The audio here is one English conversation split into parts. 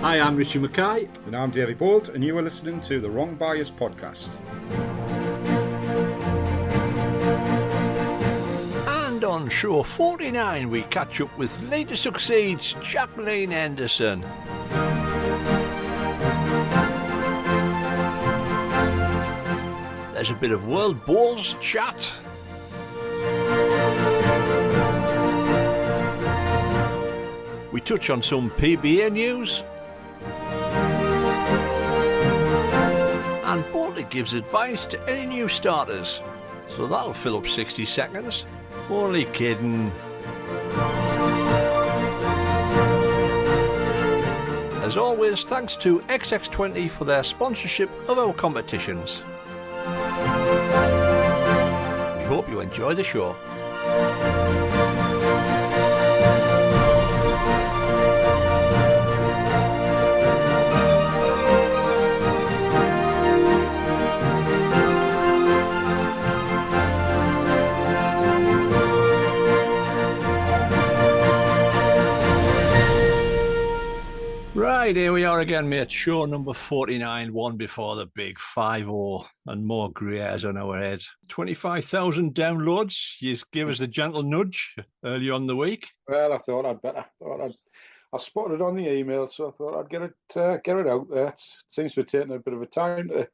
Hi, I'm Richard Mackay. And I'm David Bolt, and you are listening to the Wrong Bias podcast. And on show 49, we catch up with Later Succeeds Jacqueline Henderson. There's a bit of World Bowls chat. We touch on some PBA news. And Bolty gives advice to any new starters. So that'll fill up 60 seconds. Only kidding. As always, thanks to XX20 for their sponsorship of our competitions. We hope you enjoy the show. Right, here we are again, mate. Show number 49, one before the big 5-0 and more grey hairs on our heads. 25,000 downloads. You give us a gentle nudge early on the week. Well, I thought I'd better. I spotted it on the email, so I thought I'd get it out there. It seems to have taken a bit of a time to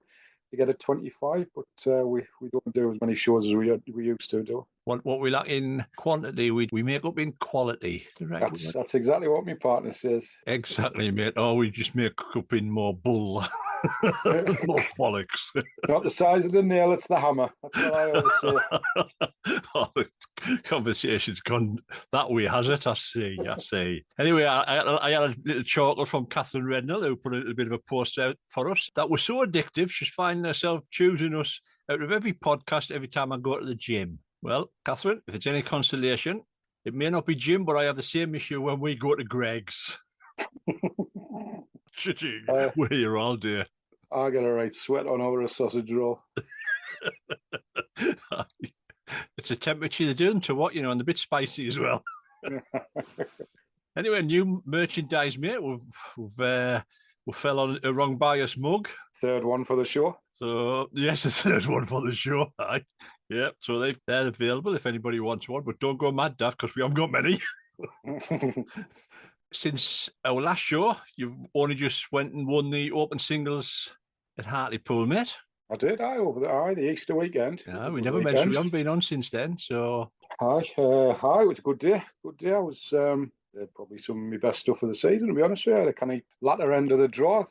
get a 25, but we don't do as many shows as we used to do. What we lack in quantity, we make up in quality. That's exactly what my partner says. Exactly, mate. Or we just make up in more bull, more bollocks. Not the size of the nail, it's the hammer. That's what I always say. Oh, the conversation's gone that way, has it? I see. Anyway, I had a little chuckle from Catherine Rednell, who put a little bit of a post out for us. That was so addictive, she's finding herself choosing us out of every podcast every time I go to the gym. Well, Catherine, if it's any consolation, it may not be gym, but I have the same issue when we go to Greg's. We're here all day. I get a right sweat on over a sausage roll. It's a temperature they're doing to what, and a bit spicy as well. Anyway, new merchandise, mate. We fell on a Wrong Bias mug. Third one for the show. So, yes, the third one for the show. Right. Yeah, so they're available if anybody wants one, but don't go mad, Daft, because we haven't got many. Since our last show, you've only just went and won the Open Singles at Hartlepool, mate. I did, the Easter weekend. Yeah, we never mentioned we haven't been on since then, so... It was a good day. I was... probably some of my best stuff of the season, to be honest with you. The kind of latter end of the draw.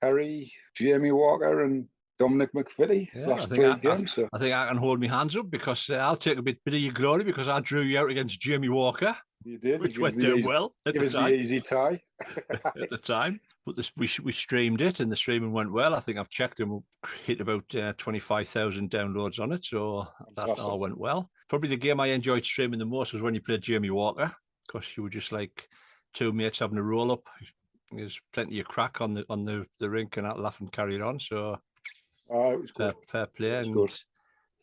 Perry, Jamie Walker and Dominic McVitie, last three games. I think I can hold my hands up because I'll take a bit of your glory because I drew you out against Jamie Walker. You did. Which went down well at the time. The easy tie. At the time. But we streamed it and the streaming went well. I think I've checked and hit about 25,000 downloads on it. So that all went well. Probably the game I enjoyed streaming the most was when you played Jamie Walker. Because you were just like two mates having a roll up. There's plenty of crack on the rink and that laugh and carry it on. So it was fair play. It was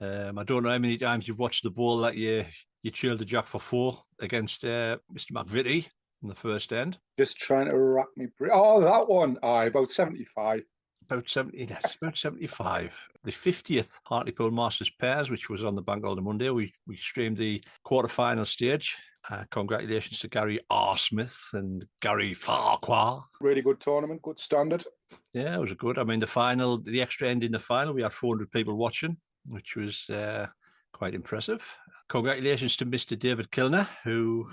and I don't know how many times you've watched the ball that you trailed the Jack for 4 against Mr. McVitie in the first end. Just trying to rack me. Oh, that one. About 75. About 70, that's about 75. The 50th Hartlepool Masters Pairs, which was on the bank holiday Monday, we streamed the quarter-final stage. Congratulations to Gary R. Smith and Gary Farquhar. Really good tournament, good standard. Yeah, it was good. I mean, the extra end in the final, we had 400 people watching, which was quite impressive. Congratulations to Mr. David Kilner, who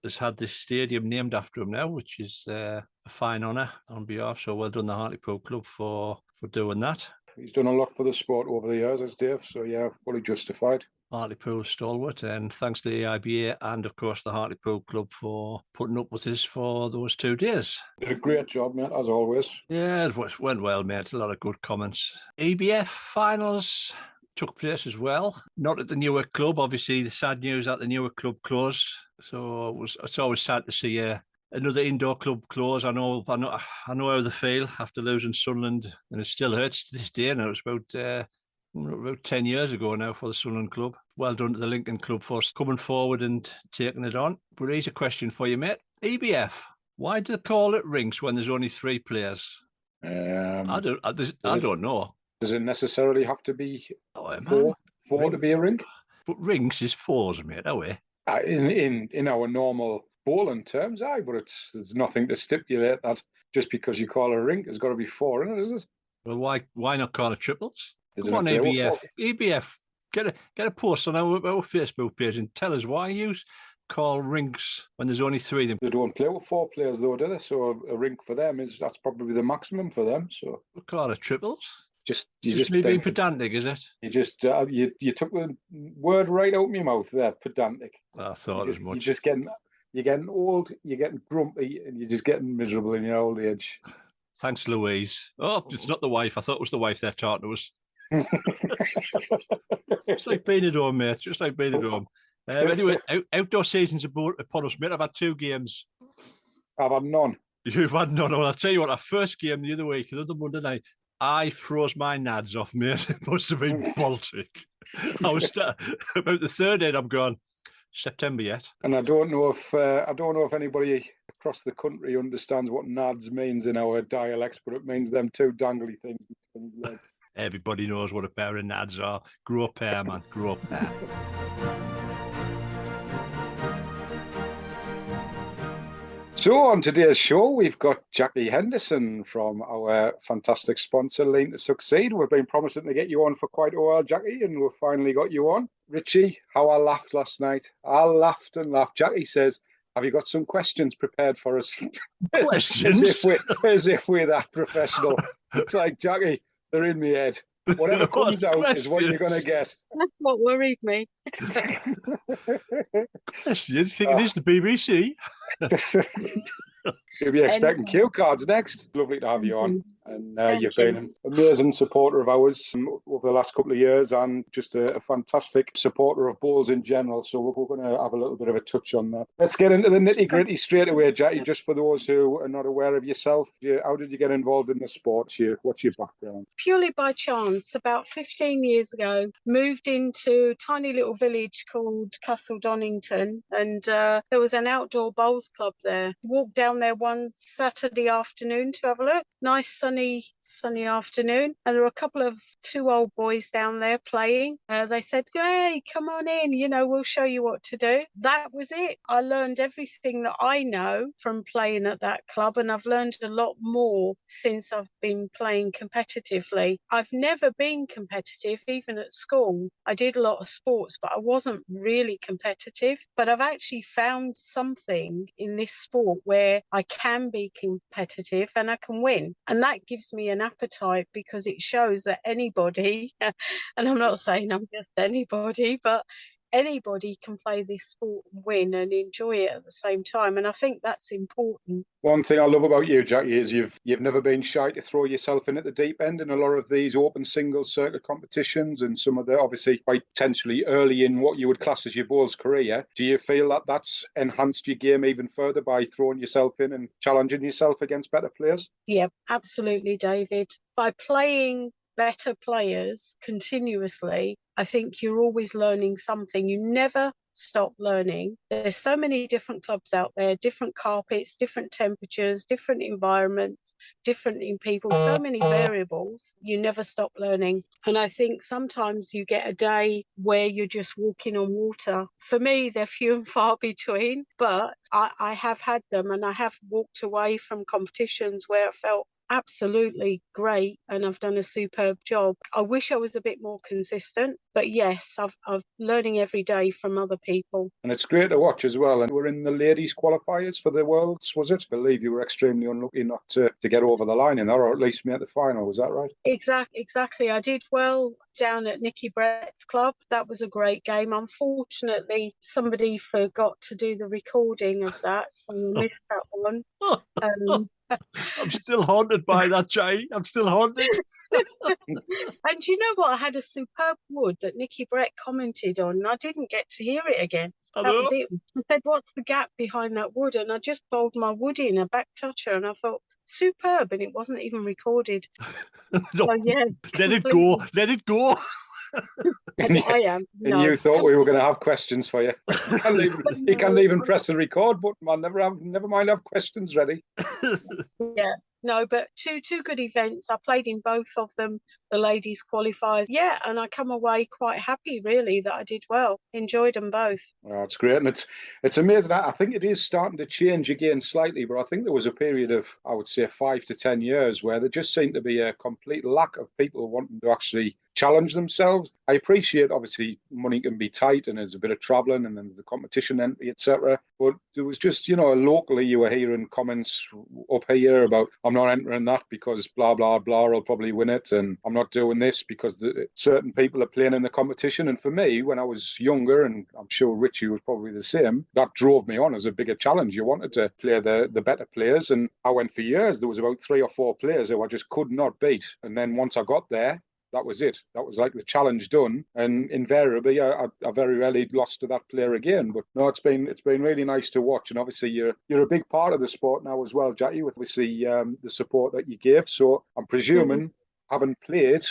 has had this stadium named after him now, which is a fine honour on behalf. So well done, the Hartlepool Club, for doing that. He's done a lot for the sport over the years, as Dave. So yeah, fully justified. Hartlepool stalwart, and thanks to the IBA and of course the Hartlepool Club for putting up with us for those 2 days. Did a great job, mate, as always. Yeah, it went well, mate. A lot of good comments. EBF finals took place as well. Not at the Newark Club, obviously. The sad news that the Newark Club closed. So it's always sad to see another indoor club close. I know how they feel after losing Sunderland, and it still hurts to this day. Now it's about 10 years ago now for the Sunderland Club. Well done to the Lincoln Club for coming forward and taking it on. But here's a question for you, mate. EBF, Why do they call it rinks when there's only 3 players? I don't know. Does it necessarily have to be man. four to be a rink? But rings is 4s, mate, are we? In our normal bowling terms, but there's nothing to stipulate that just because you call it a rink, there's got to be 4 in it, is it? Well, why not call it triples? Isn't Come on, it EBF, get a post on our Facebook page and tell us why you call rinks when there's only 3 of them. They don't play with 4 players though, do they? So a rink for them that's probably the maximum for them. So we'll call it triples. You just me being pedantic, is it? You just you took the word right out of my mouth there, pedantic. I thought as much. You're getting old, you're getting grumpy, and you're just getting miserable in your old age. Thanks, Louise. Oh, it's not the wife. I thought it was the wife they're talking to us. Just like being at home, mate. Just like being at home. Anyway, outdoor season's upon us, mate. I've had 2 games. I've had none. You've had none. Well, I'll tell you what, our first game the other week, the other Monday night, I froze my nads off, mate. It must have been Baltic. I was about the 3rd end. I'm gone. September yet. And I don't know if anybody across the country understands what nads means in our dialect, but it means them 2 dangly things between his legs. Everybody knows what a pair of nads are. Grow a pair, man. Grow a pair. So on today's show, we've got Jackie Henderson from our fantastic sponsor, Lean to Succeed. We've been promising to get you on for quite a while, Jackie, and we've finally got you on. Richie, how I laughed last night. I laughed and laughed. Jackie says, have you got some questions prepared for us? Questions? as if we're that professional. It's like, Jackie, they're in my head. Whatever comes out is what you're going to get. That's what worried me. Questions? Think it is the BBC? You'll be expecting cue cards next. Lovely to have you on. And you've been an amazing supporter of ours over the last couple of years and just a fantastic supporter of bowls in general. So we're going to have a little bit of a touch on that. Let's get into the nitty-gritty straight away, Jackie, just for those who are not aware of yourself. How did you get involved in the sport? What's your background? Purely by chance, about 15 years ago, moved into a tiny little village called Castle Donington, and there was an outdoor bowls club there. Walked down there one Saturday afternoon to have a look. Nice sunny afternoon, and there were a couple of 2 old boys down there playing. They said, hey, come on in, we'll show you what to do. That was it. I learned everything that I know from playing at that club, and I've learned a lot more since I've been playing competitively. I've never been competitive, even at school. I did a lot of sports, but I wasn't really competitive. But I've actually found something in this sport where I can be competitive and I can win. And that gives me an appetite, because it shows that anybody, and I'm not saying I'm just anybody, but anybody can play this sport and win and enjoy it at the same time. And I think that's important. One thing I love about you, Jackie, is you've never been shy to throw yourself in at the deep end in a lot of these open singles circuit competitions, and some of the obviously quite potentially early in what you would class as your bowls career. Do you feel that that's enhanced your game even further by throwing yourself in and challenging yourself against better players? Yeah, absolutely, David. By playing better players continuously, I think you're always learning something. You never stop learning. There's so many different clubs out there, different carpets, different temperatures, different environments, different in people, so many variables. You never stop learning. And I think sometimes you get a day where you're just walking on water. For me, they're few and far between, but I have had them, and I have walked away from competitions where I felt absolutely great, and I've done a superb job. I wish I was a bit more consistent, but yes, I've learning every day from other people. And it's great to watch as well. And we're in the ladies qualifiers for the Worlds, was it? I believe you were extremely unlucky not to get over the line in there, or at least make the final. Was that right? Exactly. I did well down at Nicky Brett's club. That was a great game. Unfortunately, somebody forgot to do the recording of that, and I missed that one. I'm still haunted by that, Jay. I'm still haunted. And you know what? I had a superb wood that Nicky Brett commented on, and I didn't get to hear it again. That was it. I said, what's the gap behind that wood? And I just bowled my wood in, a back toucher, and I thought, superb, and it wasn't even recorded. No, so, yeah, let it go. I am. And No. you thought we were going to have questions for you. You can't even press the record button, man. Never mind have questions ready. Yeah. No, but two good events. I played in both of them, the ladies qualifiers. Yeah, and I come away quite happy, really, that I did well. Enjoyed them both. Oh, it's great, and it's amazing. I think it is starting to change again slightly, but I think there was a period of, I would say, 5 to 10 years where there just seemed to be a complete lack of people wanting to actually challenge themselves. I appreciate, obviously, money can be tight and there's a bit of travelling and then the competition entry, etc. But there was just, locally you were hearing comments up here about, I'm not entering that because blah, blah, blah, I'll probably win it. And I'm not doing this because certain people are playing in the competition. And for me, when I was younger, and I'm sure Richie was probably the same, that drove me on as a bigger challenge. You wanted to play the better players. And I went for years. There was about 3 or 4 players who I just could not beat. And then once I got there, that was it. That was like the challenge done, and invariably, I very rarely lost to that player again. But no, it's been really nice to watch, and obviously you're a big part of the sport now as well, Jackie, with obviously the support that you gave. So I'm presuming, having played,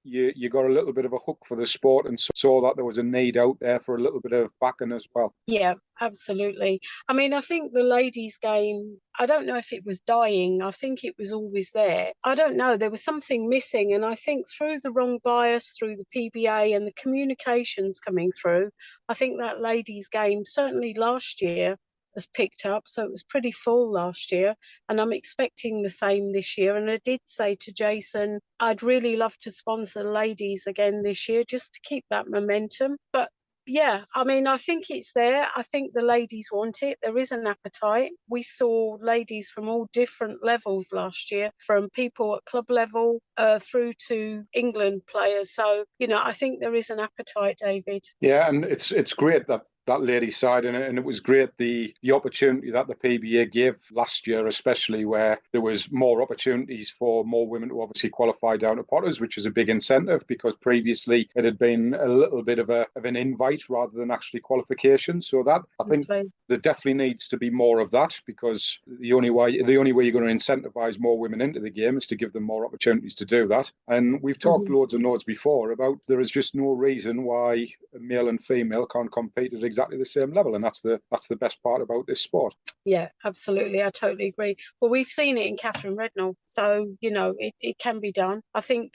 you got a little bit of a hook for the sport and saw that there was a need out there for a little bit of backing as well. Yeah, absolutely. I mean, I think the ladies' game, I don't know if it was dying. I think it was always there. I don't know. There was something missing. And I think through the wrong bias, through the PBA and the communications coming through, I think that ladies' game, certainly last year, has picked up. So it was pretty full last year. And I'm expecting the same this year. And I did say to Jason, I'd really love to sponsor the ladies again this year just to keep that momentum. But yeah, I mean, I think it's there. I think the ladies want it. There is an appetite. We saw ladies from all different levels last year, from people at club level through to England players. So, I think there is an appetite, David. Yeah, and it's great that ladies side, and it was great the opportunity that the PBA gave last year, especially where there was more opportunities for more women to obviously qualify down to Potters, which is a big incentive because previously it had been a little bit of an invite rather than actually qualification. So that I think there definitely needs to be more of that, because the only way you're going to incentivize more women into the game is to give them more opportunities to do that. And we've talked loads and loads before about there is just no reason why male and female can't compete at exactly the same level, and that's the best part about this sport. Yeah, absolutely. I totally agree. Well, we've seen it in Catherine Rednall, so it can be done. I think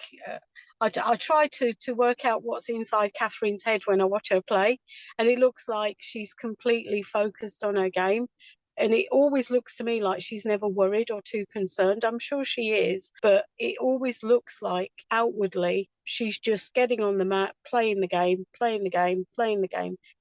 I try to work out what's inside Catherine's head when I watch her play, and it looks like she's completely focused on her game. And it always looks to me like she's never worried or too concerned. I'm sure she is, but it always looks like outwardly she's just getting on the mat, playing the game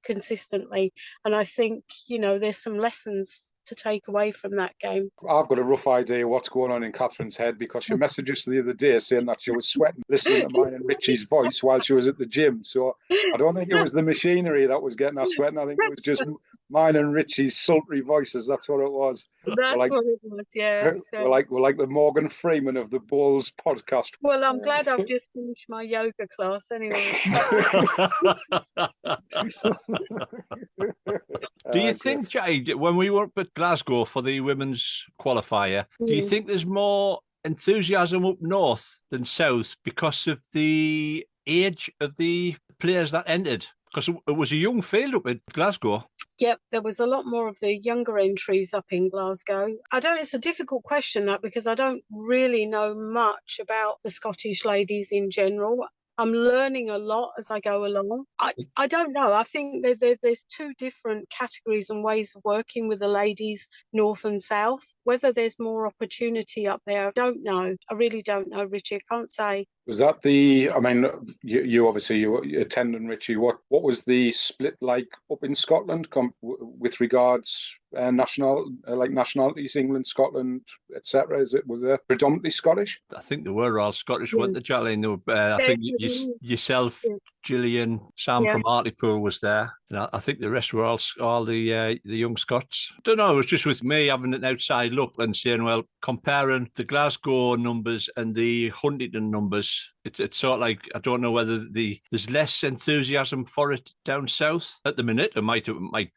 consistently. And I think, there's some lessons to take away from that game. I've got a rough idea what's going on in Catherine's head, because she messaged us the other day saying that she was sweating listening to mine and Richie's voice while she was at the gym. So I don't think it was the machinery that was getting her sweating. I think it was just mine and Richie's sultry voices. That's what it was. That's what it was, yeah. We're like the Morgan Freeman of the Bulls podcast. Well, I'm glad I've just finished my yoga class anyway. Do you think, Jay, when we were up at Glasgow for the women's qualifier, do you think there's more enthusiasm up north than south because of the age of the players that entered? Because it was a young field up at Glasgow. Yep, there was a lot more of the younger entries up in Glasgow. It's a difficult question, that, because I don't really know much about the Scottish ladies in general. I'm learning a lot as I go along. I don't know. I think there's 2 different categories and ways of working with the ladies, north and south. Whether there's more opportunity up there, I don't know. I really don't know, Richie. I can't say. Was that you obviously you were attending, Richie. What was the split like up in Scotland with regards nationalities, England, Scotland, etc.? Was it predominantly Scottish? I think they were all Scottish, weren't they, Jacqueline? I think yourself, Gillian, Sam from Hartlepool was there, and I think the rest were all the young Scots. I don't know. It was just with me having an outside look and saying, well, comparing the Glasgow numbers and the Huntingdon numbers, It's sort of like, I don't know whether there's less enthusiasm for it down south at the minute. It might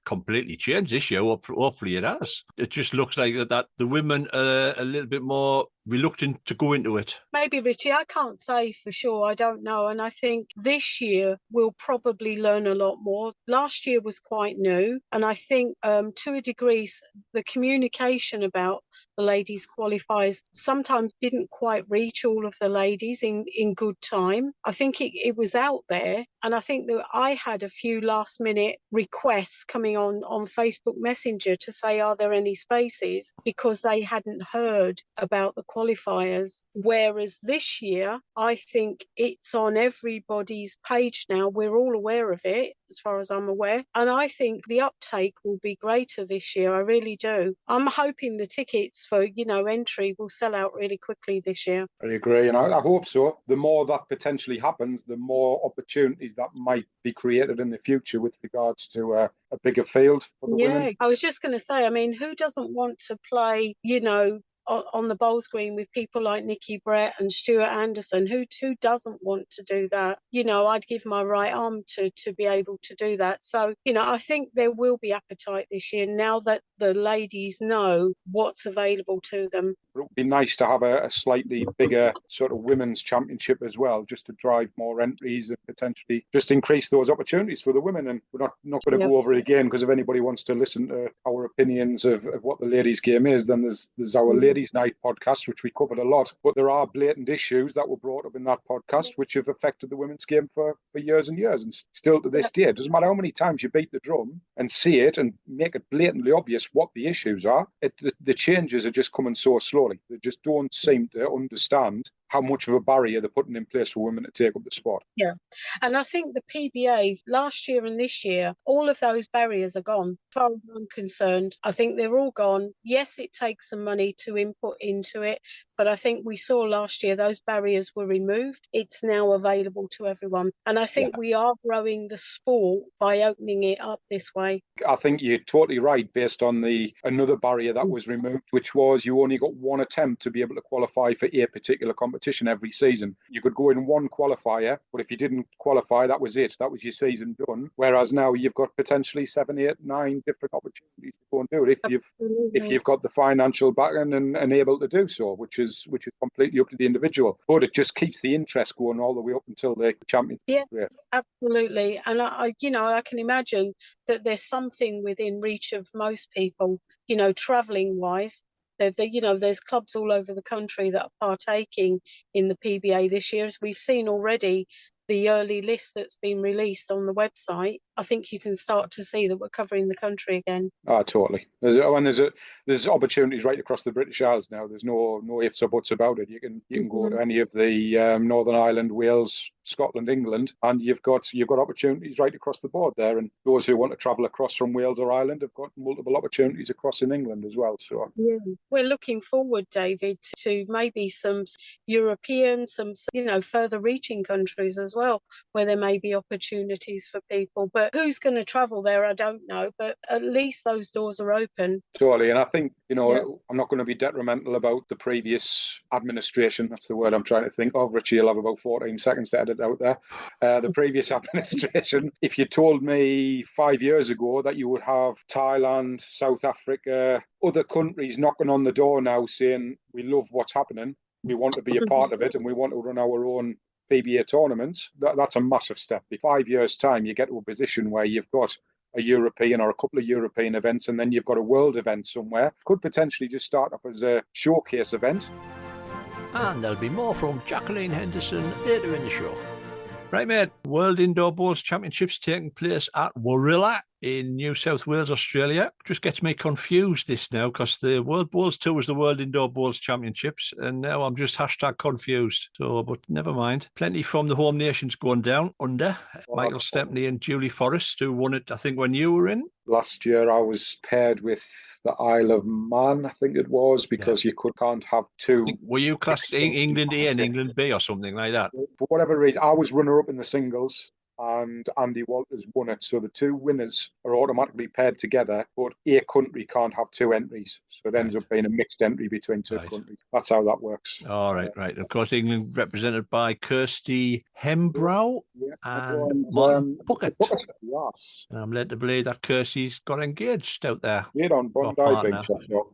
completely change this year. Hopefully it has. It just looks like that the women are a little bit more reluctant to go into it. Maybe, Richie, I can't say for sure. I don't know. And I think this year we'll probably learn a lot more. Last year was quite new. And I think to a degree, the communication about the ladies qualifiers sometimes didn't quite reach all of the ladies in good time. I think it was out there. And I think that I had a few last minute requests coming on Facebook Messenger to say, are there any spaces? Because they hadn't heard about the qualifiers. Whereas this year, I think it's on everybody's page now. We're all aware of it, as far as I'm aware. And I think the uptake will be greater this year. I really do. I'm hoping the tickets for, entry will sell out really quickly this year. I agree. And I hope so. The more that potentially happens, the more opportunities that might be created in the future with regards to a bigger field for the women. Yeah, I was just going to say, I mean, who doesn't want to play, on the bowls green with people like Nikki Brett and Stuart Anderson? Who doesn't want to do that? I'd give my right arm to be able to do that. So, I think there will be appetite this year now that the ladies know what's available to them. It would be nice to have a slightly bigger sort of women's championship as well, just to drive more entries and potentially just increase those opportunities for the women. And we're not going to go over it again, because if anybody wants to listen to our opinions of what the ladies' game is, then there's our Ladies' Night podcast, which we covered a lot. But there are blatant issues that were brought up in that podcast which have affected the women's game for years and years. And still to this day, it doesn't matter how many times you beat the drum and see it and make it blatantly obvious what the issues are, the changes are just coming so slowly. They just don't seem to understand how much of a barrier they're putting in place for women to take up the sport. Yeah. And I think the PBA last year and this year, all of those barriers are gone. As far as I'm concerned, I think they're all gone. Yes, it takes some money to input into it, but I think we saw last year those barriers were removed. It's now available to everyone. And I think we are growing the sport by opening it up this way. I think you're totally right, based on another barrier that was removed, which was you only got one attempt to be able to qualify for a particular competition every season. You could go in one qualifier, but if you didn't qualify, that was it. That was your season done. Whereas now you've got potentially 7, 8, 9 different opportunities to go and do it if you've got the financial backing and able to do so, which is completely up to the individual. But it just keeps the interest going all the way up until the championship. Yeah, absolutely. And I can imagine that there's something within reach of most people, travelling wise. There's clubs all over the country that are partaking in the PBA this year. As we've seen already, the early list that's been released on the website, I think you can start to see that we're covering the country again. Oh, totally. There's opportunities right across the British Isles now. There's no ifs or buts about it. You can go to any of the Northern Ireland, Wales, Scotland, England, and you've got opportunities right across the board there. And those who want to travel across from Wales or Ireland have got multiple opportunities across in England as well. So we're looking forward, David, to maybe some European, some further reaching countries as well, where there may be opportunities for people. But who's going to travel there, I don't know. But at least those doors are open. Totally. And I think, I'm not going to be detrimental about the previous administration. That's the word I'm trying to think of. Richie, you'll have about 14 seconds to edit out there. The previous administration, if you told me 5 years ago that you would have Thailand, South Africa, other countries knocking on the door now saying, we love what's happening, we want to be a part of it, and we want to run our own PBA tournaments, that's a massive step. In 5 years' time, you get to a position where you've got a European or a couple of European events, and then you've got a world event somewhere. Could potentially just start up as a showcase event. And there'll be more from Jacqueline Henderson later in the show. Right, mate. World Indoor Bowls Championships taking place at Warilla in New South Wales, Australia. Just gets me confused this now, because the World Bowls Tour was the World Indoor Bowls Championships, and now I'm just #confused. So, but never mind. Plenty from the home nations going down under. Michael Stepney and Julie Forrest, who won it, I think, when you were in. Last year, I was paired with the Isle of Man, I think it was, because you can't have two. Were you classed England A and England B or something like that? For whatever reason, I was runner-up in the singles. and Andy Walters won it. So the two winners are automatically paired together, but a country can't have two entries. So it ends up being a mixed entry between two countries. That's how that works. All right, right. Of course, England represented by Kirsty Hembrow and Martin Bucket. Yes. And I'm led to believe that Kirsty's got engaged out there. Yeah, on Bondi Beach,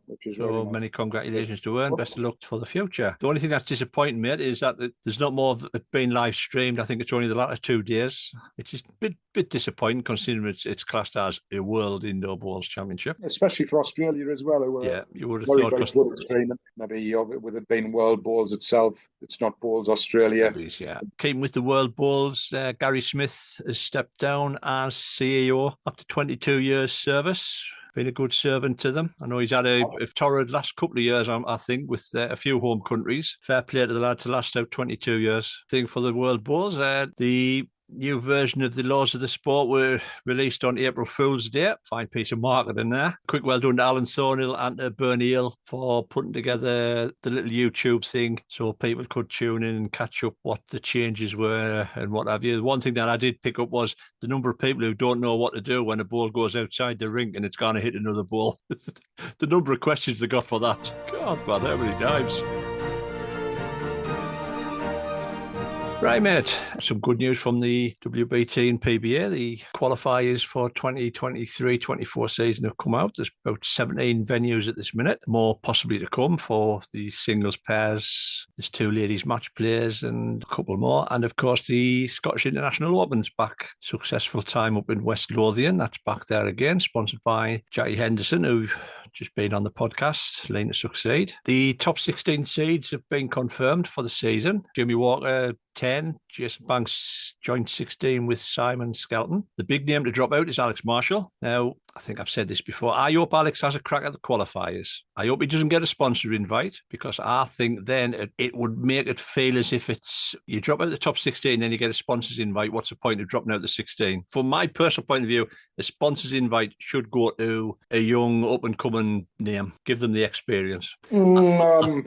which is so really nice. Many congratulations to her and best of luck for the future. The only thing that's disappointing, mate, is that there's not more of it being live streamed. I think it's only the latter 2 days. It's just a bit disappointing considering it's classed as a World Indoor Bowls Championship. Especially for Australia as well. Yeah, you would have very, thought. Very good at streaming. Maybe with it being World Bowls itself, it's not Bowls Australia. Yeah. Keeping with the World Bowls, Gary Smith has stepped down as CEO after 22 years service. Been a good servant to them. I know he's had a torrid last couple of years, I think, with a few home countries. Fair play to the lad to last out 22 years. I think for the World Bowls, the new version of the laws of the sport were released on April Fool's Day. Fine piece of marketing there. Quick well done to Alan Thornhill and to Bernie Hill for putting together the little YouTube thing so people could tune in and catch up what the changes were and what have you. The one thing that I did pick up was the number of people who don't know what to do when a ball goes outside the rink and it's going to hit another ball. The number of questions they got for that. God, man, how many times? Right, mate. Some good news from the WBT and PBA. The qualifiers for 2023-24 season have come out. There's about 17 venues at this minute. More possibly to come for the singles pairs. There's 2 ladies match players and a couple more. And, of course, the Scottish International Open's back. Successful time up in West Lothian. That's back there again, sponsored by Jackie Henderson, who've just been on the podcast, Lean to Succeed. The top 16 seeds have been confirmed for the season. Jimmy Walker, 10, Jason Banks joined 16 with Simon Skelton. The big name to drop out is Alex Marshall. Now, I think I've said this before. I hope Alex has a crack at the qualifiers. I hope he doesn't get a sponsor invite because I think then it would make it feel as if it's you drop out the top 16, then you get a sponsor's invite. What's the point of dropping out the 16? From my personal point of view, a sponsor's invite should go to a young up-and-coming name. Give them the experience. I know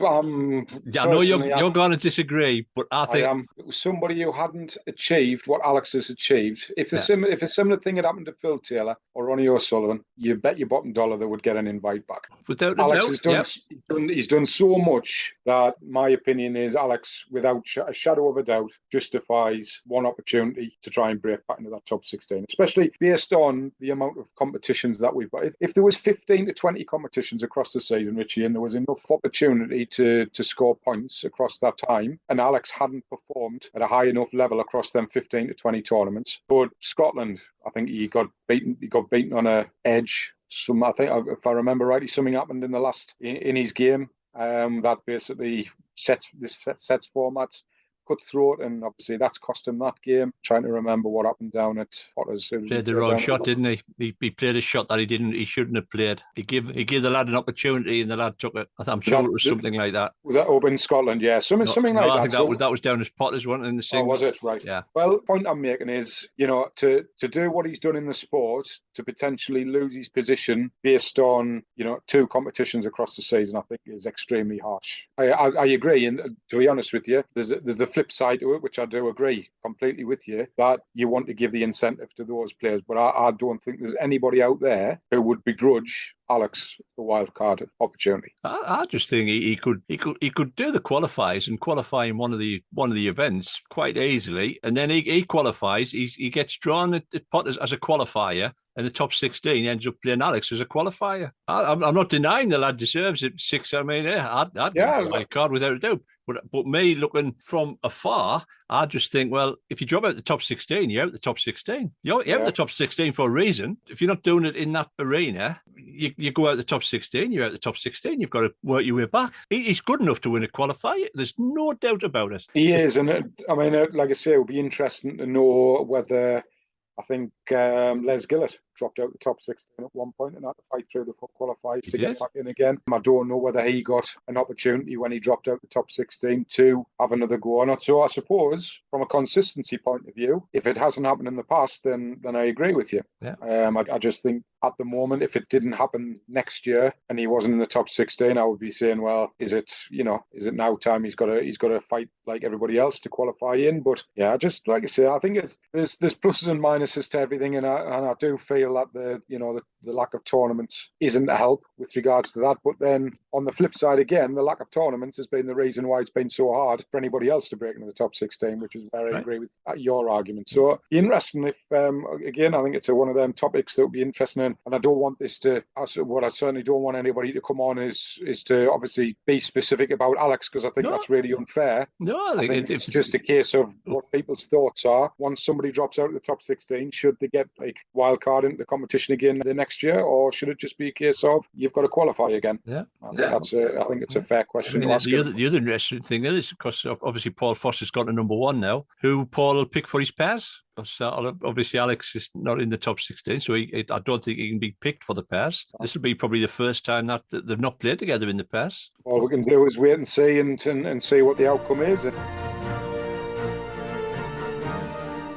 you're going to disagree, but I think it was somebody who hadn't achieved what Alex has achieved. If a similar thing had happened to Phil Taylor or Ronnie O'Sullivan, you bet your bottom dollar they would get an invite back. Without Alex has he's done so much that my opinion is Alex, without a shadow of a doubt, justifies one opportunity to try and break back into that top 16, especially based on the amount of competitions that we've got. If there was 15 to 20 competitions across the season, Richie, and there was enough opportunity to score points across that time, and Alex hadn't performed at a high enough level across them 15 to 20 tournaments. But Scotland, I think he got beaten on a edge. I think, if I remember rightly, something happened in his game that basically sets format cutthroat, and obviously that's cost him that game. Trying to remember what happened down at Potters. Played the wrong shot, didn't he? He played a shot that he shouldn't have played. He gave the lad an opportunity and the lad took it. I'm sure it was something like that. Was that up in Scotland? Yeah, something like that. I think that was down as Potters, wasn't it, in the same. Oh, was it? Right. Yeah. Well, the point I'm making is, to do what he's done in the sport, to potentially lose his position based on, 2 competitions across the season, I think is extremely harsh. I agree, and to be honest with you, there's the flip side to it, which I do agree completely with you, that you want to give the incentive to those players. But I don't think there's anybody out there who would begrudge Alex the wild card opportunity. I just think he could do the qualifiers and qualify in one of the events quite easily, and then he qualifies. He gets drawn at Potters as a qualifier. And the top 16 ends up playing Alex as a qualifier. I'm not denying the lad deserves it. 6. I mean, I'd give a wild card without a doubt. But me looking from afar, I just think, well, if you drop out the top 16, you're out the top 16. You're out the top 16 for a reason. If you're not doing it in that arena, you go out the top 16. You're out the top 16. You've got to work your way back. He's good enough to win a qualifier. There's no doubt about it. He is, and I mean, like I say, it would be interesting to know whether I think Les Gillett dropped out the top 16 at one point and had to fight through the qualifiers to get back in again. I don't know whether he got an opportunity when he dropped out the top 16 to have another go or not. So I suppose from a consistency point of view, if it hasn't happened in the past, then I agree with you. Yeah. I just think at the moment, if it didn't happen next year and he wasn't in the top 16, I would be saying, well, is it now time he's got to fight like everybody else to qualify in? But yeah, just like I say, I think there's pluses and minuses to everything, and I do feel that the lack of tournaments isn't a help with regards to that. But then on the flip side again, the lack of tournaments has been the reason why it's been so hard for anybody else to break into the top 16, which is where I agree with your argument. So interesting. If again, I think it's one of them topics that would be interesting, and I don't want this to. What I certainly don't want anybody to come on is to obviously be specific about Alex, because I think that's really unfair. No, I think it's just a case of what people's thoughts are. Once somebody drops out of the top 16, should they get like wild card into the competition again the next year, or should it just be a case of you've got to qualify again? I think it's a fair question to ask. The other interesting thing is, because obviously Paul Foster's got a number one now, who Paul will pick for his pairs. So obviously Alex is not in the top 16, so I don't think he can be picked for the pairs. This will be probably the first time that they've not played together in the pairs. All we can do is wait and see and see what the outcome is.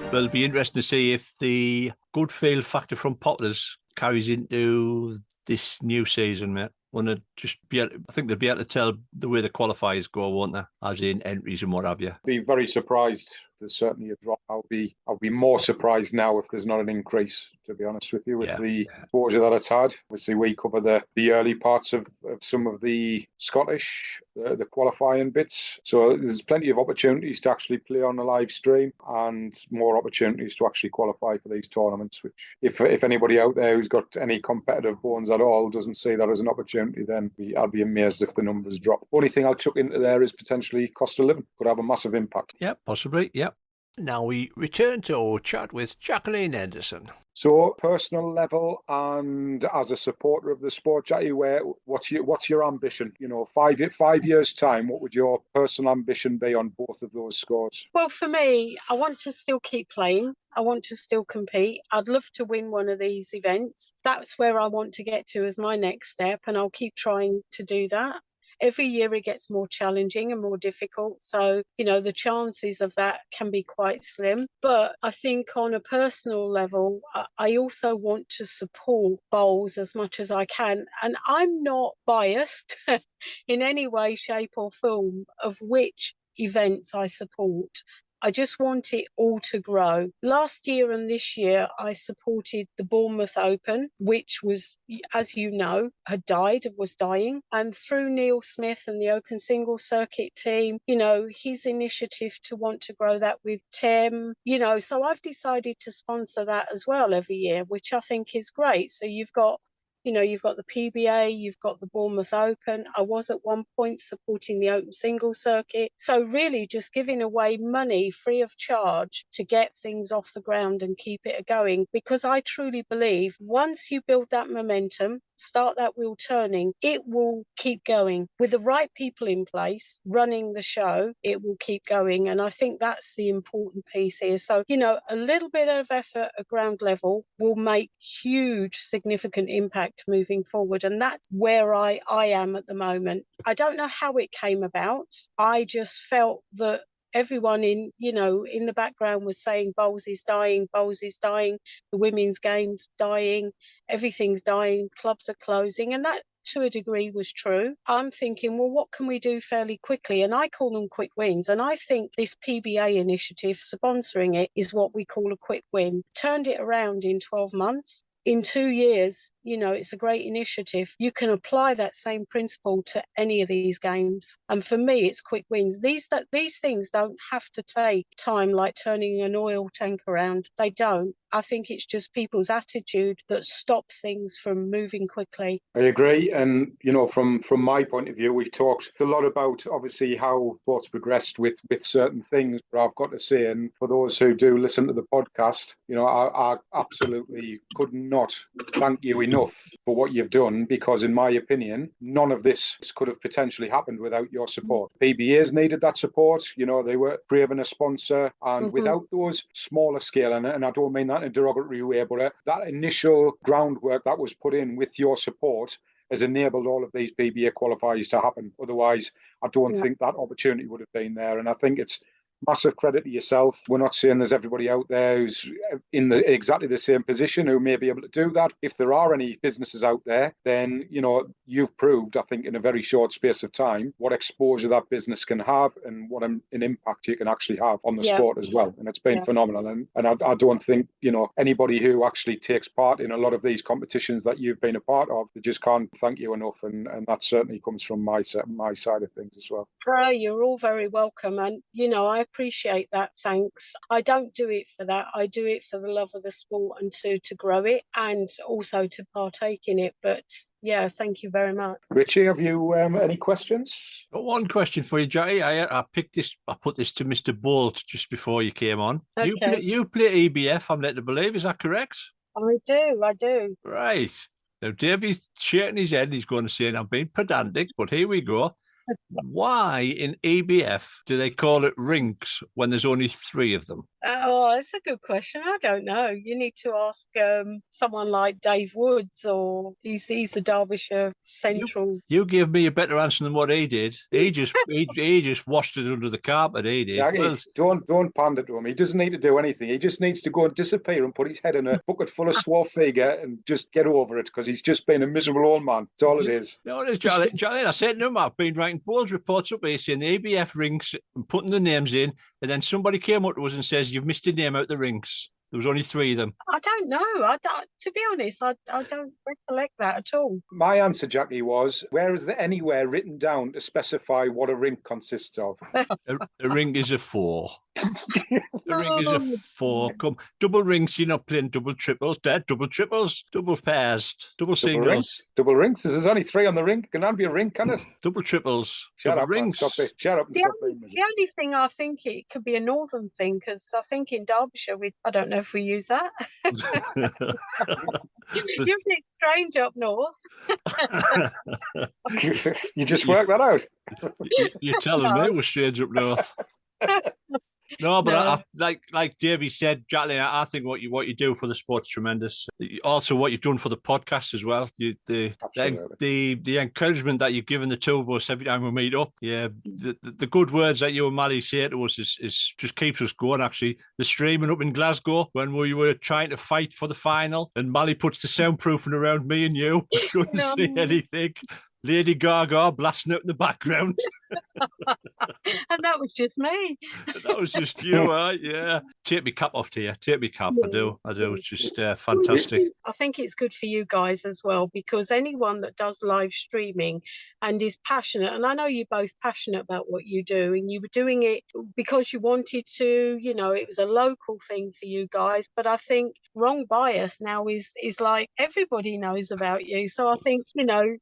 Well, it'll be interesting to see if the good feel factor from Potters carries into this new season, mate. I think they'll be able to tell the way the qualifiers go, won't they? As in entries and what have you. Be very surprised if there's certainly a drop. I'll be more surprised now if there's not an increase, to be honest with you, with the exposure that it's had. Obviously, we cover the early parts of some of the Scottish, the qualifying bits. So there's plenty of opportunities to actually play on the live stream and more opportunities to actually qualify for these tournaments, which if anybody out there who's got any competitive bones at all doesn't see that as an opportunity, then I'd be amazed if the numbers drop. Only thing I'll chuck into there is potentially cost of living. Could have a massive impact. Yeah, possibly, yeah. Now we return to our chat with Jacqueline Henderson. So, personal level and as a supporter of the sport, Jackie, what's your ambition? 5 years' time, what would your personal ambition be on both of those scores? Well, for me, I want to still keep playing. I want to still compete. I'd love to win one of these events. That's where I want to get to as my next step, and I'll keep trying to do that. Every year it gets more challenging and more difficult. So, the chances of that can be quite slim. But I think on a personal level, I also want to support bowls as much as I can. And I'm not biased in any way, shape or form of which events I support. I just want it all to grow. Last year and this year, I supported the Bournemouth Open, which was, as you know, was dying. And through Neil Smith and the Open Single Circuit team, his initiative to want to grow that with Tim, so I've decided to sponsor that as well every year, which I think is great. So you've got the PBA, you've got the Bournemouth Open. I was at one point supporting the Open Single Circuit. So really just giving away money free of charge to get things off the ground and keep it going. Because I truly believe once you build that momentum, start that wheel turning, it will keep going. With the right people in place running the show, it will keep going. And I think that's the important piece here. So, a little bit of effort at ground level will make huge, significant impact moving forward. And that's where I am at the moment. I don't know how it came about. I just felt that everyone in the background was saying bowls is dying, the women's game's dying, everything's dying, clubs are closing, and that to a degree was true. I'm thinking, well, what can we do fairly quickly? And I call them quick wins. And I think this PBA initiative, sponsoring it, is what we call a quick win. Turned it around in 12 months. In 2 years, it's a great initiative. You can apply that same principle to any of these games. And for me, it's quick wins. These things don't have to take time like turning an oil tank around. They don't. I think it's just people's attitude that stops things from moving quickly. I agree. And, from my point of view, we've talked a lot about, obviously, how sports progressed with certain things. But I've got to say, and for those who do listen to the podcast, I absolutely could not thank you enough for what you've done, because in my opinion, none of this could have potentially happened without your support. PBA's needed that support. They were craving a sponsor, and without those smaller scale, and I don't mean that that in a derogatory way, but that initial groundwork that was put in with your support has enabled all of these PBA qualifiers to happen. Otherwise, I don't think that opportunity would have been there. And I think it's massive credit to yourself. We're not saying there's everybody out there who's in exactly the same position who may be able to do that. If there are any businesses out there, then, you've proved, I think, in a very short space of time, what exposure that business can have and what an impact you can actually have on the sport as well. And it's been phenomenal. And I don't think, anybody who actually takes part in a lot of these competitions that you've been a part of, they just can't thank you enough. And that certainly comes from my side of things as well. You're all very welcome. And, I appreciate that. Thanks. I don't do it for that. I do it for the love of the sport and to grow it and also to partake in it. But yeah, thank you very much. Richie, have you any questions? Got one question for you, Jackie. I put this to Mr. Bolt just before you came on. Okay. You play EBF, I'm led to believe. Is that correct? I do. Right. Now, Davey's shaking his head. He's going to say, I'm being pedantic, but here we go. Why in EBF do they call it rinks when there's only 3 of them? Oh, that's a good question. I don't know. You need to ask someone like Dave Woods, or he's the Derbyshire Central. You gave me a better answer than what he did. He just washed it under the carpet. He did. Yeah, don't pander to him. He doesn't need to do anything. He just needs to go and disappear and put his head in a bucket full of Swarfiga and just get over it, because he's just been a miserable old man. That's all it is. No, it is, Jacqueline. I said to him, I've been writing bold reports up here saying the ABF rinks and putting the names in, and then somebody came up to us and says, you've missed your name out the rinks. There was only 3 of them. I don't know. To be honest, I don't recollect that at all. My answer, Jackie, was, where is there anywhere written down to specify what a rink consists of? A ring is a 4. The ring is a 4. Come, double rings, you're not playing double triples. Dead double triples, double pairs, double singles. Double rings. There's only 3 on the ring. Can that be a ring, can it? Double triples. Shut double up, rings. Man. Stop it. Shut up and stop being miserable. The only thing I think it could be a northern thing, because I think in Derbyshire, I don't know if we use that. You're a bit strange up north. You just work that out. You're telling me we're strange up north. No, but no. Like Davey said, Jacqueline, I think what you do for the sport's tremendous. Also, what you've done for the podcast as well. The encouragement that you've given the 2 of us every time we meet up. Yeah, the good words that you and Mally say to us is just keeps us going. Actually, the streaming up in Glasgow when we were trying to fight for the final, and Mally puts the soundproofing around me and you. We couldn't see anything. Lady Gaga blasting out in the background. And that was just me. That was just you, right? Yeah. Take me cap off to you. Take me cap. I do. It's just fantastic. I think it's good for you guys as well, because anyone that does live streaming and is passionate, and I know you're both passionate about what you do, and you were doing it because you wanted to, it was a local thing for you guys. But I think Wrong Bias now is like everybody knows about you. So I think,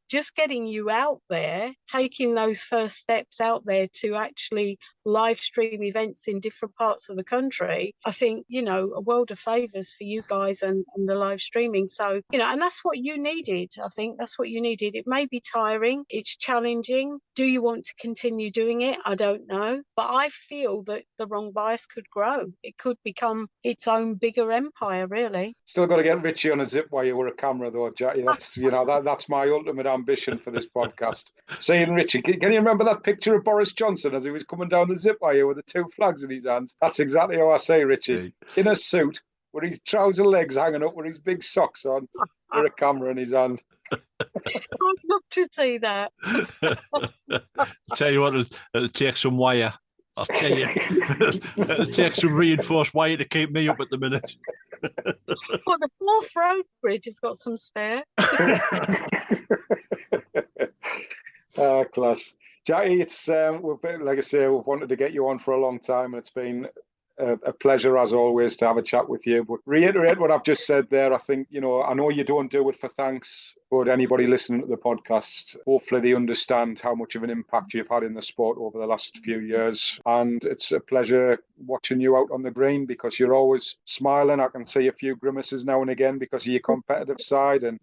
just getting you out there, taking those first steps out there to actually live stream events in different parts of the country, I think, a world of favours for you guys and the live streaming. So, and that's what you needed. I think that's what you needed. It may be tiring. It's challenging. Do you want to continue doing it? I don't know. But I feel that the Wrong Bias could grow. It could become its own bigger empire, really. Still got to get Richie on a zip wire with a camera, though, Jackie. That's, that's my ultimate ambition for this podcast. Saying, Richie, can you remember that picture of Boris Johnson as he was coming down the zip wire with the 2 flags in his hands? That's exactly how I say, Richie. In a suit, with his trouser legs hanging up, with his big socks on, with a camera in his hand. I'd love to see that. Tell you what, it'll take some wire. I'll tell you, it'll take some reinforced wire to keep me up at the minute. Well, the Forth Road Bridge has got some spare. Class. Jackie, it's like I say, we've wanted to get you on for a long time, and it's been a pleasure as always to have a chat with you. But reiterate what I've just said there. I think, I know you don't do it for thanks, but anybody listening to the podcast, hopefully they understand how much of an impact you've had in the sport over the last few years. And it's a pleasure watching you out on the green, because you're always smiling. I can see a few grimaces now and again because of your competitive side, and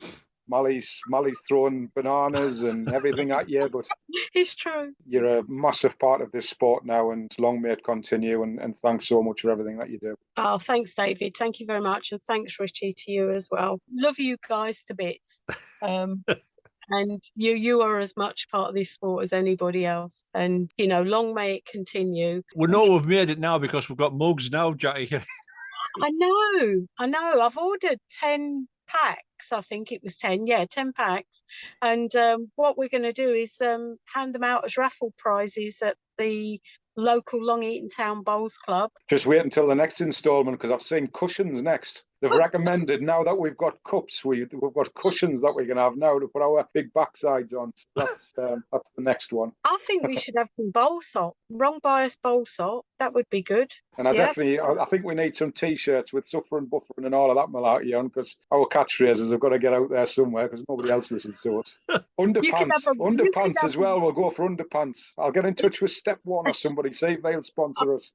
Molly's throwing bananas and everything at you, but It's true. you're a massive part of this sport now, and long may it continue. And thanks so much for everything that you do. Oh, thanks, David. Thank you very much. And thanks, Richie, to you as well. Love you guys to bits. And you are as much part of this sport as anybody else. And, long may it continue. We know we've made it now because we've got mugs now, Jackie. I know. I've ordered 10 packs. I think it was 10. Yeah, 10 packs. And what we're going to do is hand them out as raffle prizes at the local Long Eaton Town Bowls Club. Just wait until the next instalment, because I've seen cushions next. They've recommended, now that we've got cups, we've got cushions that we're going to have now to put our big backsides on. That's the next one. I think we should have some bowl salt, wrong bias bowl salt. That would be good. And I think we need some T-shirts with suffering, buffering and all of that malarkey on, because our catchphrases have got to get out there somewhere, because nobody else listens to us. Underpants as well. We'll go for underpants. I'll get in touch with Step One or somebody, see if they'll sponsor us.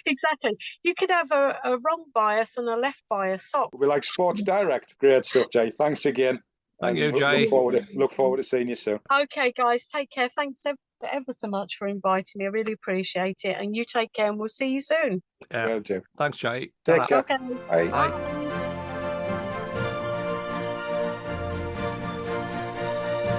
Exactly. You could have a wrong bias and a left bias sock. We like Sports Direct. Great stuff, Jay. Thanks again. Thank you, Jay. Look forward to seeing you soon. Okay, guys, take care. Thanks ever so much for inviting me. I really appreciate it. And you take care, and we'll see you soon. Yeah. Will do. Thanks, Jay. Take care. Okay. Bye. Bye.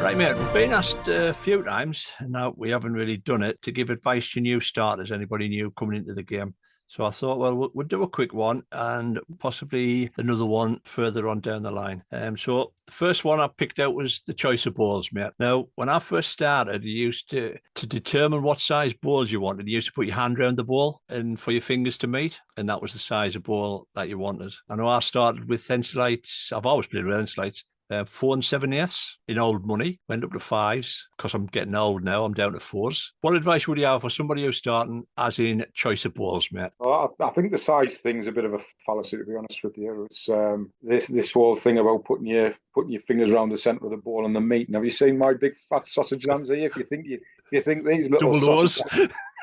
Right, mate, we've been asked a few times, now we haven't really done it, to give advice to new starters, anybody new coming into the game. So I thought, well, we'll do a quick one and possibly another one further on down the line. So the first one I picked out was the choice of balls, mate. Now, when I first started, you used to determine what size balls you wanted, you used to put your hand around the ball and for your fingers to meet, and that was the size of ball that you wanted. I know I started with Tensilites. I've always played with Tensilites. 4 7/8 in old money, went up to 5s because I'm getting old now. I'm down to 4s. What advice would you have for somebody who's starting, as in choice of balls, mate? Well, I think the size thing's a bit of a fallacy, to be honest with you. It's this whole thing about putting your fingers around the centre of the ball and the meat. And have you seen my big fat sausage hands here? If you think these little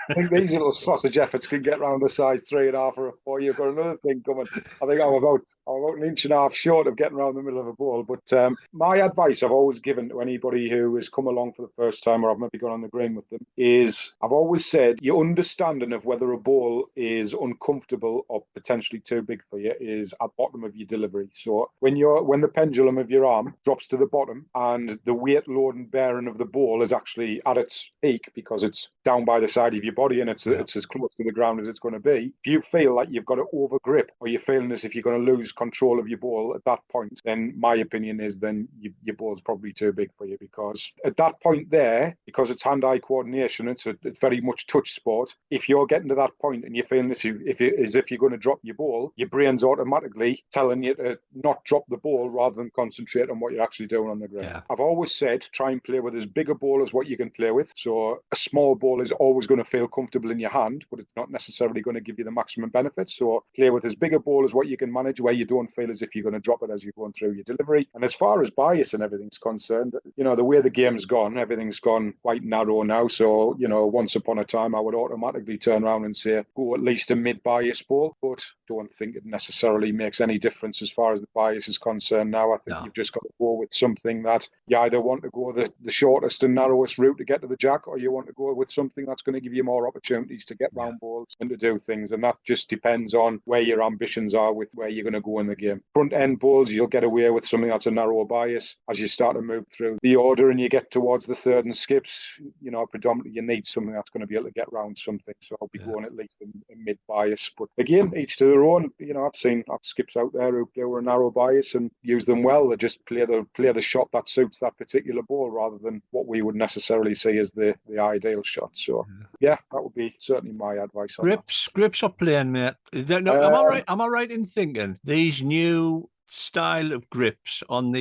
I think these little sausage efforts can get round a size 3.5 or a 4. You've got another thing coming. I think I'm about an inch and a half short of getting around the middle of a ball. But my advice I've always given to anybody who has come along for the first time, or I've maybe gone on the green with them, is I've always said your understanding of whether a ball is uncomfortable or potentially too big for you is at the bottom of your delivery. So when the pendulum of your arm drops to the bottom and the weight, load and bearing of the ball is actually at its peak because it's down by the side of your body and it's as close to the ground as it's going to be, if you feel like you've got to over grip or you're feeling as if you're going to lose control of your ball at that point, then my opinion is then your ball's probably too big for you, because at that point there, because it's hand-eye coordination, it's very much touch sport. If you're getting to that point and you're feeling as if you're going to drop your ball, your brain's automatically telling you to not drop the ball rather than concentrate on what you're actually doing on the ground. Yeah. I've always said try and play with as big a ball as what you can play with. So a small ball is always going to feel comfortable in your hand, but it's not necessarily going to give you the maximum benefits. So play with as big a ball as what you can manage, where you don't feel as if you're going to drop it as you're going through your delivery. And as far as bias and everything's concerned, the way the game's gone, everything's gone quite narrow now. So, once upon a time, I would automatically turn around and say, go at least a mid-bias ball, but don't think it necessarily makes any difference as far as the bias is concerned now. I think you've just got to go with something that you either want to go the shortest and narrowest route to get to the jack, or you want to go with something that's going to give you more opportunities to get round balls and to do things. And that just depends on where your ambitions are with where you're going to go in the game. Front end balls, you'll get away with something that's a narrower bias. As you start to move through the order and you get towards the third and skips, predominantly you need something that's going to be able to get round something. So I'll be going at least in mid bias. But again, each to their own. I've seen skips out there who play with a narrow bias and use them well. They just play the shot that suits that particular ball rather than what we would necessarily see as the ideal shot. So that would be certainly my advice on grips are playing, mate. Am I right in thinking these new style of grips on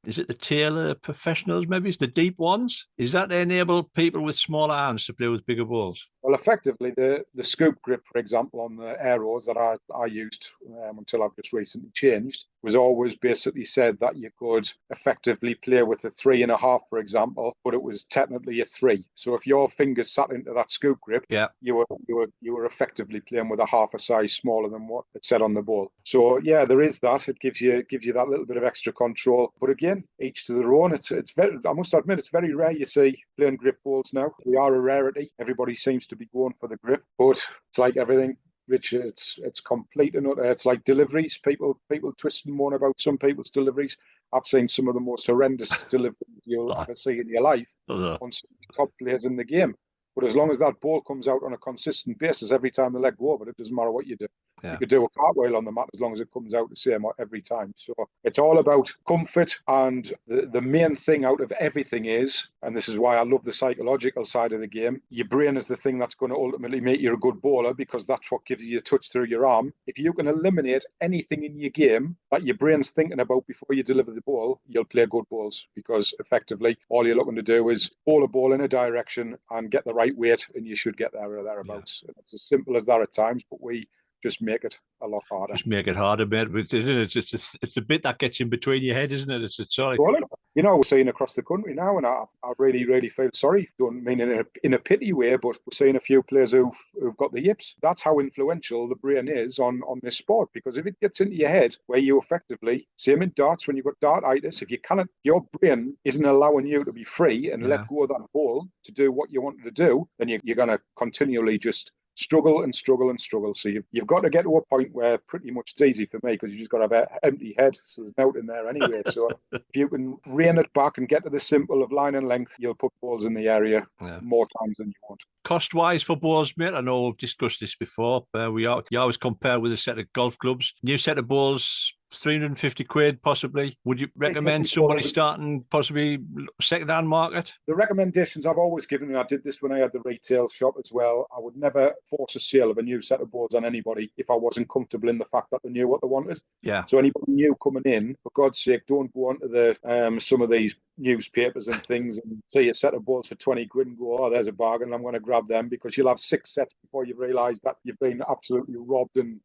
is it the Taylor Professionals, maybe it's the deep ones? Is that to enable people with smaller hands to play with bigger balls? Well, effectively, the scoop grip, for example, on the Aeros that I used until I've just recently changed, was always basically said that you could effectively play with a 3.5, for example, but it was technically a 3. So if your fingers sat into that scoop grip, you were effectively playing with a half a size smaller than what it said on the ball. So there is that. It gives you that little bit of extra control. But again, again, each to their own. It's very, I must admit, it's very rare you see playing grip bowls now. We are a rarity. Everybody seems to be going for the grip, but it's like everything, Richard, it's complete and utter. It's like deliveries. People twist and moan about some people's deliveries. I've seen some of the most horrendous deliveries you'll ever see in your life on some top players in the game. But as long as that ball comes out on a consistent basis every time they let go of it, it doesn't matter what you do. Yeah. You could do a cartwheel on the mat as long as it comes out the same every time. So it's all about comfort. And the main thing out of everything is, and this is why I love the psychological side of the game, your brain is the thing that's going to ultimately make you a good bowler, because that's what gives you a touch through your arm. If you can eliminate anything in your game that your brain's thinking about before you deliver the ball, you'll play good balls, because effectively all you're looking to do is bowl a ball in a direction and get the right weight, and you should get there or thereabouts. Yeah. It's as simple as that at times, but we just make it a lot harder. Just make it harder, mate. It's a bit that gets in between your head, isn't it? It's sorry. Well, you know, we're seeing across the country now, and I really, really feel sorry. Don't mean in a pity way, but we're seeing a few players who've got the yips. That's how influential the brain is on this sport, because if it gets into your head where you effectively, same in darts, when you've got dartitis, if you cannot, your brain isn't allowing you to be free and let go of that ball to do what you wanted to do, then you're going to continually just struggle and struggle and struggle. So you've got to get to a point where pretty much it's easy for me, because you just got to have an empty head. So there's no out in there anyway. So if you can rein it back and get to the simple of line and length, you'll put balls in the area more times than you want. Cost-wise for balls, mate, I know we've discussed this before. You always compare with a set of golf clubs. New set of balls, 350 quid possibly. Would you recommend somebody starting possibly second-hand market? The recommendations I've always given, and I did this when I had the retail shop as well, I would never force a sale of a new set of balls on anybody if I wasn't comfortable in the fact that they knew what they wanted. Yeah. So anybody new coming in, for God's sake, don't go onto the some of these newspapers and things and see a set of balls for 20 quid and go, oh, there's a bargain, I'm going to grab them, because you'll have 6 sets before you realise that you've been absolutely robbed. And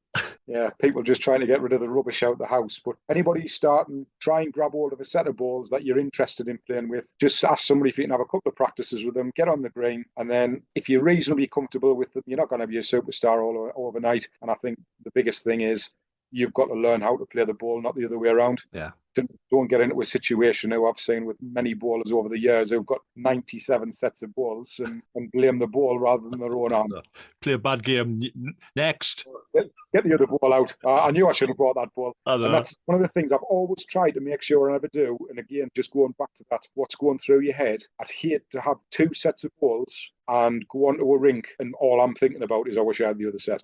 yeah, people just trying to get rid of the rubbish out the house. But anybody starting, try and grab hold of a set of balls that you're interested in playing with. Just ask somebody if you can have a couple of practices with them, get on the green, and then if you're reasonably comfortable with them, you're not going to be a superstar all overnight. And I think the biggest thing is you've got to learn how to play the ball, not the other way around. Yeah. Don't get into a situation who I've seen with many bowlers over the years who've got 97 sets of balls and blame the ball rather than their own arm. Play a bad game. Next. Get the other ball out. I knew I should have brought that ball. And that's one of the things I've always tried to make sure I never do. And again, just going back to that, what's going through your head, I'd hate to have 2 sets of balls and go onto a rink and all I'm thinking about is I wish I had the other set.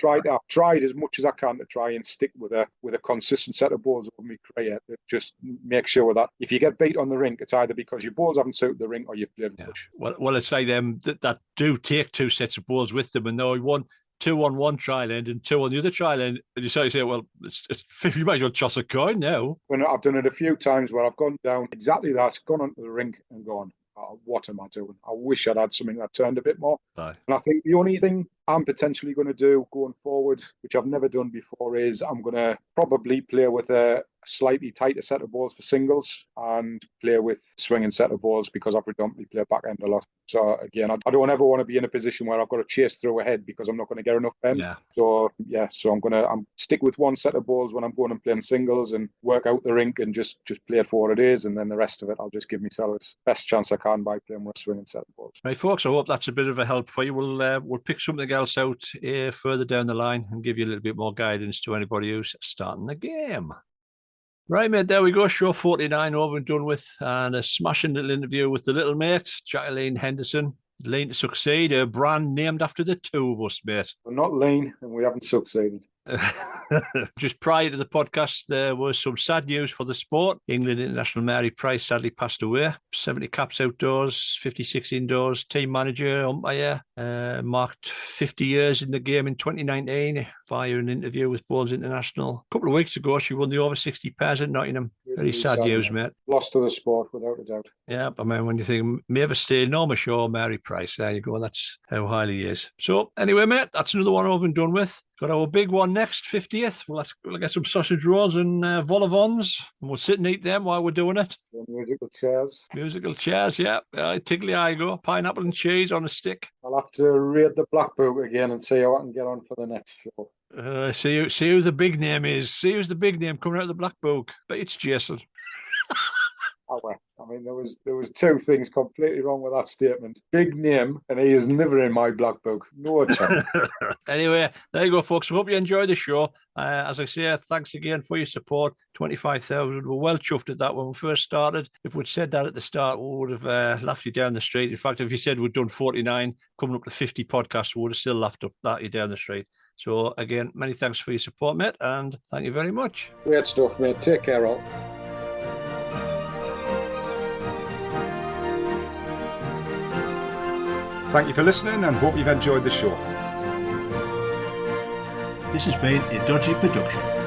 Right. I've tried as much as I can to try and stick with a consistent set of balls over my career. Just make sure that if you get beat on the rink, it's either because your balls haven't suited the rink or you've played much. Well, it's like them that do take 2 sets of balls with them, and they'll 2 on one trial end and 2 on the other trial end. And you say, well, you might as well toss a coin now. When I've done it a few times where I've gone down exactly that, gone onto the rink and gone, oh, what am I doing? I wish I'd had something that turned a bit more. Aye. And I think the only thing I'm potentially going to do going forward, which I've never done before, is I'm going to probably play with a slightly tighter set of balls for singles and play with swinging set of balls, because I predominantly play back end a lot. So again, I don't ever want to be in a position where I've got to chase through a head because I'm not going to get enough bend. Yeah. So I'm going to stick with one set of balls when I'm going and playing singles and work out the rink and just play it for what it is, and then the rest of it I'll just give myself the best chance I can by playing with a swinging set of balls. Right, folks, I hope that's a bit of a help for you. We'll pick something else out further down the line and give you a little bit more guidance to anybody who's starting the game. Right, mate, there we go. Show 49 over and done with, and a smashing little interview with the little mate, Jacqueline Henderson. Lean to Succeed, a brand named after the two of us, mate. We're not lean and we haven't succeeded. Just prior to the podcast, there was some sad news for the sport. England international Mary Price sadly passed away. 70 caps outdoors, 56 indoors, team manager, umpire, marked 50 years in the game in 2019 via an interview with Bowls International. A couple of weeks ago, she won the over 60 pairs at Nottingham. Very sad news, mate. Lost to the sport, without a doubt. Yeah, I mean, when you think Mavis Stay, Norma Shaw, Mary Price, there you go. That's how highly he is. So anyway, mate, that's another one over and done with. Got our big one next, 50th. We'll get some sausage rolls and vol au vents, and we'll sit and eat them while we're doing it. Musical chairs. Musical chairs, yeah. Tickly eye go. Pineapple and cheese on a stick. I'll have to read the Black Book again and see how I can get on for the next show. See who the big name is. See who's the big name coming out of the Black Book. Bet it's Jason. I mean, there was two things completely wrong with that statement. Big name, and he is never in my black book. No chance. Anyway, there you go, folks. We hope you enjoyed the show. As I say, thanks again for your support. 25,000. We're well chuffed at that when we first started. If we'd said that at the start, we would have laughed you down the street. In fact, if you said we'd done 49, coming up to 50 podcasts, we would have still laughed at you down the street. So again, many thanks for your support, mate, and thank you very much. Great stuff, mate. Take care, all. Thank you for listening and hope you've enjoyed the show. This has been a Dodgy production.